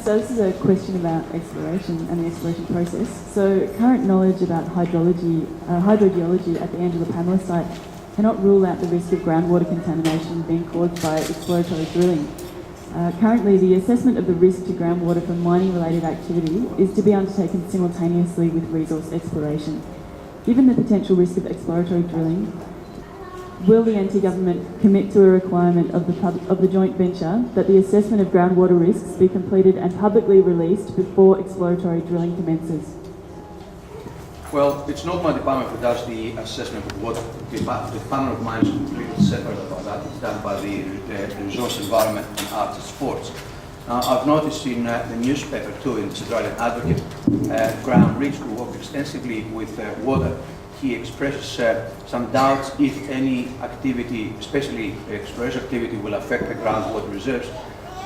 So this is a question about exploration and the exploration process. So current knowledge about hydrogeology at the Angela-Pamela site cannot rule out the risk of groundwater contamination being caused by exploratory drilling. Currently, the assessment of the risk to groundwater from mining-related activity is to be undertaken simultaneously with resource exploration. Given the potential risk of exploratory drilling, will the NT Government commit to a requirement of the joint venture that the assessment of groundwater risks be completed and publicly released before exploratory drilling commences? Well, it's not my department who does the assessment of water. The Department of Mines is completely separate about that. It's done by the Resource, Environment and Arts and Sports. I've noticed in the newspaper too, in the Australian Advocate, Graham Riggs, who worked extensively with water, he expresses some doubts if any activity, especially exploration activity, will affect the groundwater reserves.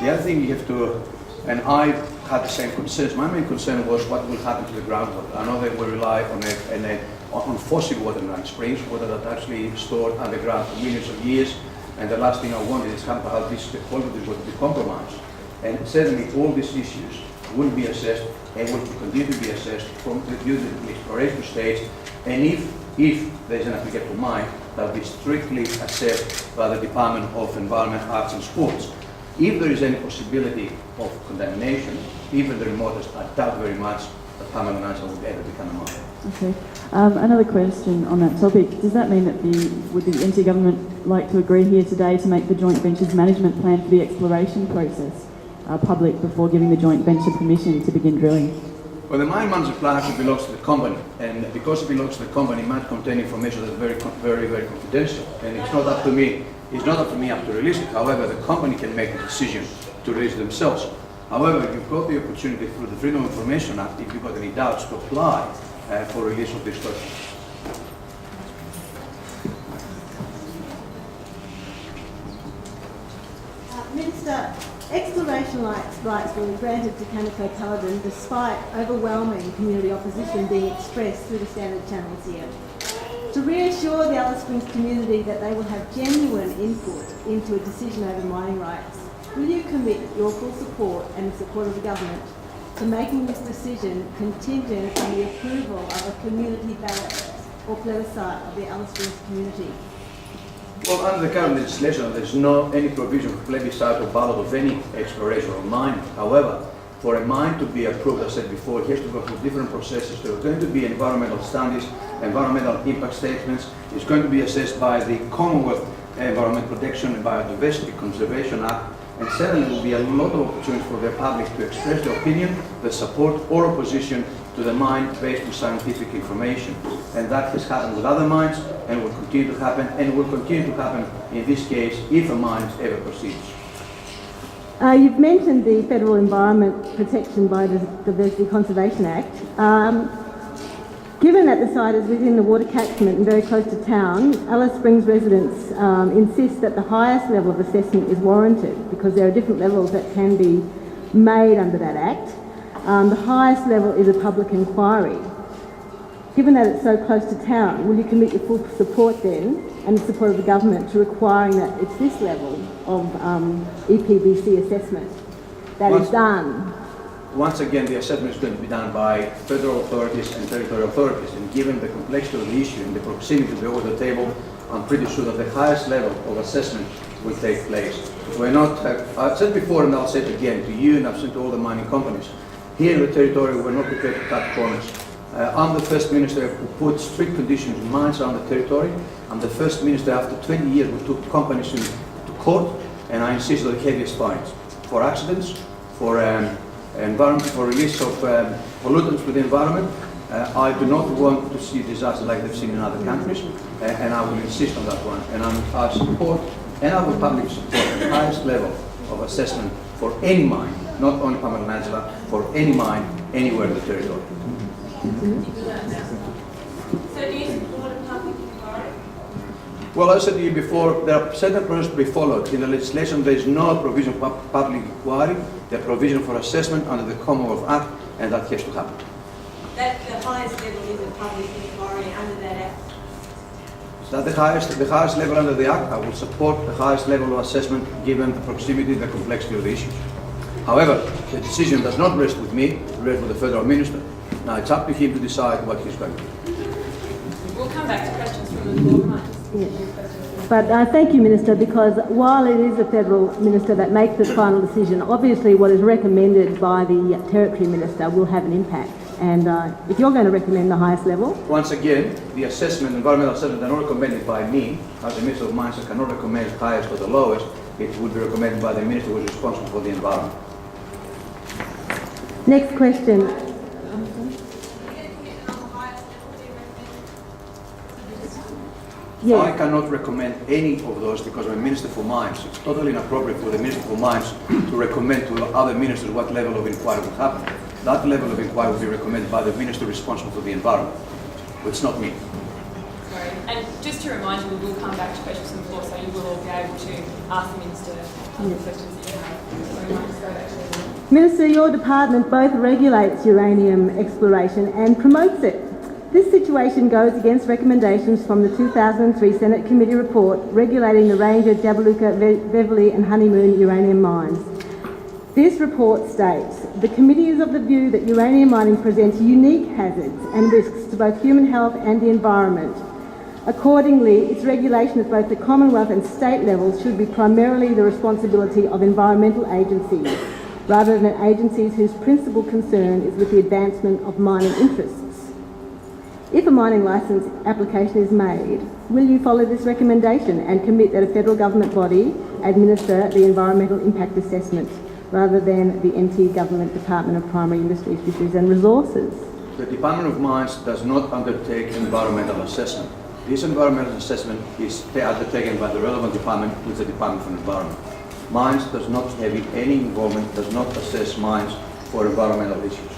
The other thing you have to, and I had the same concerns. My main concern was what will happen to the groundwater. I know that we rely on fossil water like springs, water that actually stored underground for millions of years. And the last thing I wanted is how this quality of water be compromised. And certainly all these issues will be assessed and will continue to be assessed from the exploration stage. And if there's an applicable mine, that will be strictly assessed by the Department of Environment, Arts and Sports. If there is any possibility of contamination, even the remotest, I doubt very much that Pamela and Angela will ever become a mine. Okay. Another question on that topic. Does that mean that would the NT Government like to agree here today to make the joint venture's management plan for the exploration process public before giving the joint venture permission to begin drilling? Well, the mine management plan actually belongs to the company, and because it belongs to the company, it might contain information that's very, very confidential, and it's not up to me. It's not up to me to release it. However, the company can make the decision to release it themselves. However, you've got the opportunity through the Freedom of Information Act, if you've got any doubts, to apply for release of this document. Minister, exploration rights were granted to Cameco and Paladin despite overwhelming community opposition being expressed through the standard channels here. To reassure the Alice Springs community that they will have genuine input into a decision over mining rights, will you commit your full support and the support of the government to making this decision contingent on the approval of a community ballot or plebiscite of the Alice Springs community? Well, under the current legislation, there's no any provision for plebiscite or ballot of any exploration or mining. However, for a mine to be approved, as I said before, it has to go through different processes. There are going to be environmental studies, environmental impact statements. It's going to be assessed by the Commonwealth Environment Protection and Biodiversity Conservation Act. And certainly there will be a lot of opportunities for the public to express their opinion, their support or opposition to the mine based on scientific information. And that has happened with other mines and will continue to happen, and will continue to happen in this case if a mine ever proceeds. You've mentioned the Federal Environment Protection Biodiversity Conservation Act. Given that the site is within the water catchment and very close to town, Alice Springs residents insist that the highest level of assessment is warranted because there are different levels that can be made under that act. The highest level is a public inquiry. Given that it's so close to town, will you commit your full support then, and the support of the government, to requiring that it's this level of EPBC assessment that is done? Once again, the assessment is going to be done by federal authorities and territorial authorities, and given the complexity of the issue and the proximity to the water table, I'm pretty sure that the highest level of assessment will take place. We're not, I've said before and I'll say it again to you, and I've said to all the mining companies, here in the territory we're not prepared to cut corners. I'm the first minister who put strict conditions in mines around the territory. I'm the first minister after 20 years who took companies to court, and I insist on the heaviest fines for accidents, for environment, for release of pollutants to the environment. I do not want to see disasters like they've seen in other countries, and I will insist on that one. And I support, and I will publicly support the highest level of assessment for any mine, not only Pamela and Angela, for any mine anywhere in the territory. So do you support a public inquiry? Well, as I said to you before, there are certain procedures to be followed. In the legislation, there is no provision for public inquiry. There is provision for assessment under the Commonwealth Act, and that has to happen. That the highest level is a public inquiry under that act? Is that the highest level under the Act? I will support the highest level of assessment given the proximity and the complexity of the issues. However, the decision does not rest with me, it rests with the Federal Minister. Now it's up to him to decide what he's going to do. We'll come back to questions from the floor. Might just Yeah. give you questions. But thank you, Minister, because while it is the Federal Minister that makes the final decision, obviously what is recommended by the Territory Minister will have an impact. And if you're going to recommend the highest level, Once again, the assessment, environmental assessment, are not recommended by me, as the Minister of Mines. I cannot recommend highest or the lowest. It would be recommended by the Minister who is responsible for the environment. next question. I Yes, cannot recommend any of those because I'm a Minister for Mines. It's totally inappropriate for the Minister for Mines to recommend to other ministers what level of inquiry will happen. That level of inquiry will be recommended by the Minister responsible for the environment. But it's not me. Sorry. And just to remind you, we will come back to questions from the floor, so you will all be able to ask the Minister the questions that you have. So we might just go back to the Minister, your department both regulates uranium exploration and promotes it. This situation goes against recommendations from the 2003 Senate Committee report regulating the range of Jabiluka, Beverley and Honeymoon uranium mines. This report states, the committee is of the view that uranium mining presents unique hazards and risks to both human health and the environment. Accordingly, its regulation at both the Commonwealth and state levels should be primarily the responsibility of environmental agencies, rather than agencies whose principal concern is with the advancement of mining interests. If a mining licence application is made, will you follow this recommendation and commit that a federal government body administer the environmental impact assessment rather than the NT Government Department of Primary Industries, Fisheries and Resources? The Department of Mines does not undertake environmental assessment. This environmental assessment is undertaken by the relevant department, which is the Department for Environment. Mines does not have any involvement, does not assess mines for environmental issues.